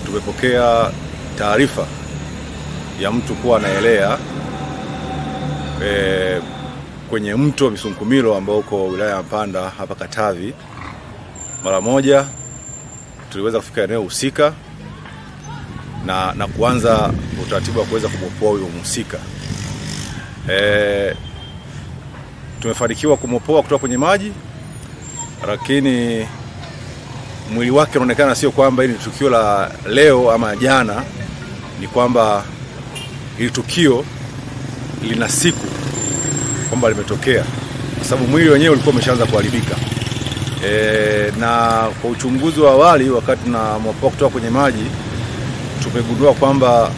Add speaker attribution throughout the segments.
Speaker 1: Tumepokea taarifa ya mtu kuwa anaelea kwenye mto Misunkumilo ambao uko wilaya ya Mpanda hapa Katavi. Mara moja tuliweza kufika eneo husika na kuanza utaratibu wa kuweza kumopoa huyo mhusika. Tumefanikiwa kumopoa kutoka kwenye maji, lakini mwili wake unaonekana sio kwamba hili tukio la leo ama jana, ni kwamba hili tukio lina siku kwamba limetokea, kwa sababu mwili wenyewe ulikuwa umeshaanza kuharibika. Na kwa uchunguzi wa awali, wakati tunamopoa kutoka kwenye maji, tumegundua kwamba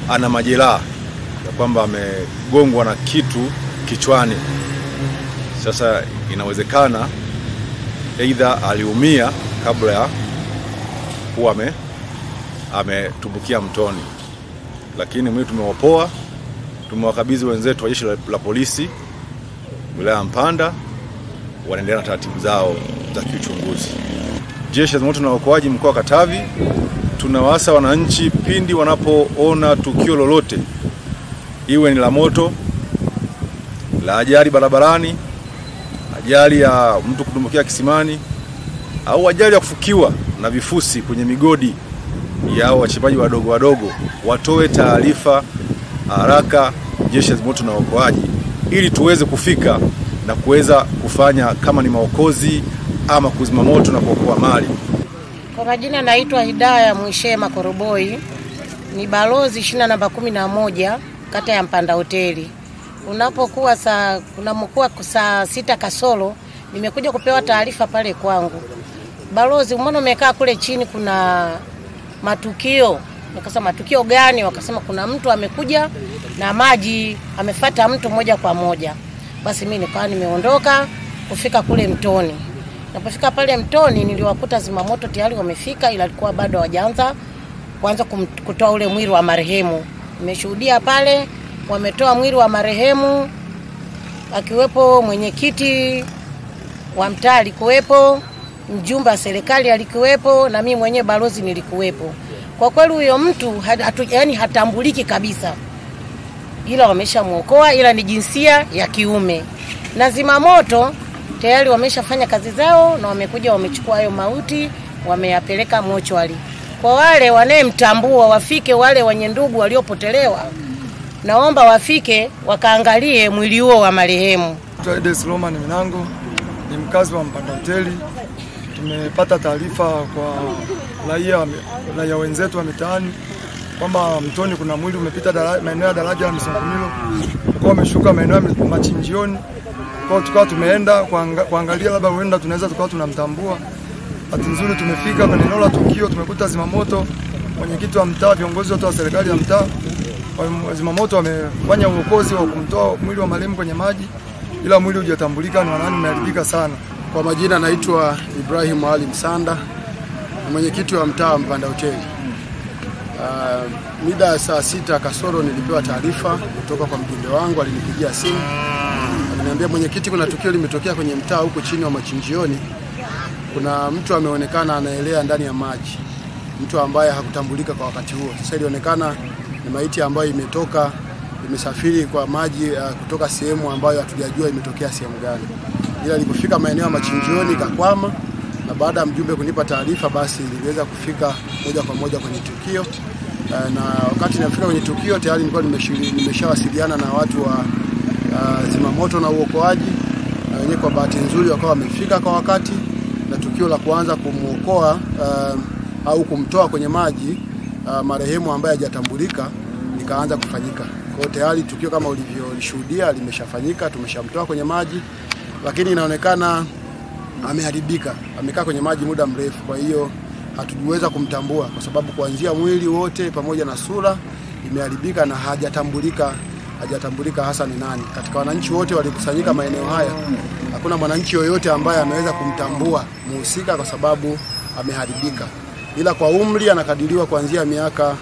Speaker 1: ana majeraha ya kwamba amegongwa na kitu kichwani. Sasa inawezekana aidha aliumia kabla ya kuwa ametumbukia mtoni, lakini mwili tumeopoa, tumewakabidhi wenzetu wa jeshi la polisi wilaya ya Mpanda, wanaendelea na taratibu zao za kiuchunguzi. Jeshi la Zimamoto na Uokoaji mkoa wa Katavi tunawaasa wananchi pindi wanapoona tukio lolote, iwe ni la moto, la ajali barabarani, ajali ya mtu kutumbukia kisimani, au ajali ya kufukiwa na vifusi kwenye migodi ya wachimbaji wadogo, watoe taarifa haraka Jeshi la Zimamoto na Uokoaji, ili tuweze kufika na kuweza kufanya kama ni maokozi ama kuzima moto na kuokoa mali.
Speaker 2: Kwa majina naitwa Hidaya Mwishema Koroboi, ni balozi shina namba 11 kata ya Mpanda Hoteli. Unapokuwa saa 6 kasoro nimekuja kupewa taarifa pale kwangu. Balozi, umeona umekaa kule chini kuna matukio. Nikasema matukio gani? Wakasema kuna mtu amekuja na maji amefuata mtu moja kwa moja. Basi mimi nikawa nimeondoka kufika kule mtoni. Napofika pale mtoni niliwakuta zimamoto tayari wamefika, ila alikuwa bado hawajaanza kutoa ule mwili wa marehemu. Nimeshuhudia pale wametoa mwili wa marehemu, akiwepo mwenyekiti wa mtaa alikuwepo, mjumbe wa serikali alikuwepo, na mimi mwenyewe balozi nilikuwepo. Kwa kweli huyo mtu yani hatambuliki kabisa, ila wameshamuokoa, ila ni jinsia ya kiume. Na zimamoto tayari wameshafanya kazi zao na wamekuja wamechukua hayo mauti, wameyapeleka mochwari. Kwa wale wanemtambua wafike, wale wenye ndugu waliopotelewa naomba wafike wakaangalie mwili huo wa marehemu.
Speaker 3: Des Roman Minango ni mkazi wa Mpanda Hoteli. Tumepata taarifa kwa raia wenzetu wa mitaani kwamba mtoni kuna mwili umepita maeneo ya daraja la Misunkumilo, kwa umeshuka maeneo ya Machinjioni. Kwa tukawa tumeenda kuangalia labda huenda tunaweza tukawa tunamtambua. Bahati nzuri tumefika kwenye eneo la tukio, tumekuta zimamoto, mwenyekiti wa mtaa, viongozi wote wa serikali ya mtaa. Zimamoto wamefanya uokozi wa kumtoa mwili wa marehemu kwenye maji, ila mwili hujatambulika ni wanani, umeharibika sana.
Speaker 4: Kwa majina naitwa Ibrahim Ali Msanda, mwenyekiti wa mtaa Mpanda Hoteli. Mida ya saa 6 kasoro nilipewa taarifa kutoka kwa mjumbe wangu, alinipigia simu. Aliniambia mwenyekiti, kuna tukio limetokea kwenye mtaa huko chini wa Machinjioni. Kuna mtu ameonekana anaelea ndani ya maji, mtu ambaye hakutambulika kwa wakati huo. Sasa ilionekana ni maiti ambayo imesafiri kwa maji kutoka sehemu ambayo hatujajua imetokea sehemu gani. Ila ilipofika maeneo ya Machinjioni ikakwama, na baada ya mjumbe kunipa taarifa basi niliweza kufika moja kwa moja kwenye tukio. Na wakati nilifika kwenye tukio tayari nilikuwa nimeshawasiliana na watu wa zimamoto na uokoaji, na wenyewe kwa bahati nzuri wakawa wamefika kwa wakati, na tukio la kuanza kumuokoa au kumtoa kwenye maji marehemu ambaye hajatambulika likaanza kufanyika. Kwa tayari tukio kama ulivyolishuhudia limeshafanyika, tumeshamtoa kwenye maji, lakini inaonekana ameharibika, amekaa kwenye maji muda mrefu. Kwa hiyo hatuweza kumtambua kwa sababu kuanzia mwili wote pamoja na sura imeharibika na hajatambulika hasa ni nani. Katika wananchi wote walikusanyika maeneo haya, hakuna mwananchi yoyote ambaye ameweza kumtambua mhusika kwa sababu ameharibika. Ila kwa umri anakadiriwa kuanzia miaka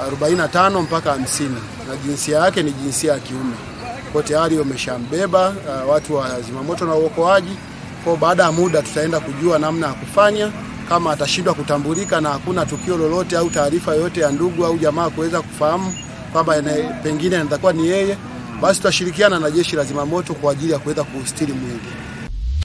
Speaker 4: 45 mpaka 50 na jinsia yake ni jinsia ya kiume. Kwa tayari wameshambeba watu wa zimamoto na uokoaji. Kwa baada ya muda tutaenda kujua namna ya kufanya. Kama atashindwa kutambulika na hakuna tukio lolote au taarifa yoyote ya ndugu au jamaa kuweza kufahamu kwamba pengine inatakuwa ni yeye, basi tutashirikiana na jeshi la zimamoto kwa ajili ya kuweza kustiri mwili.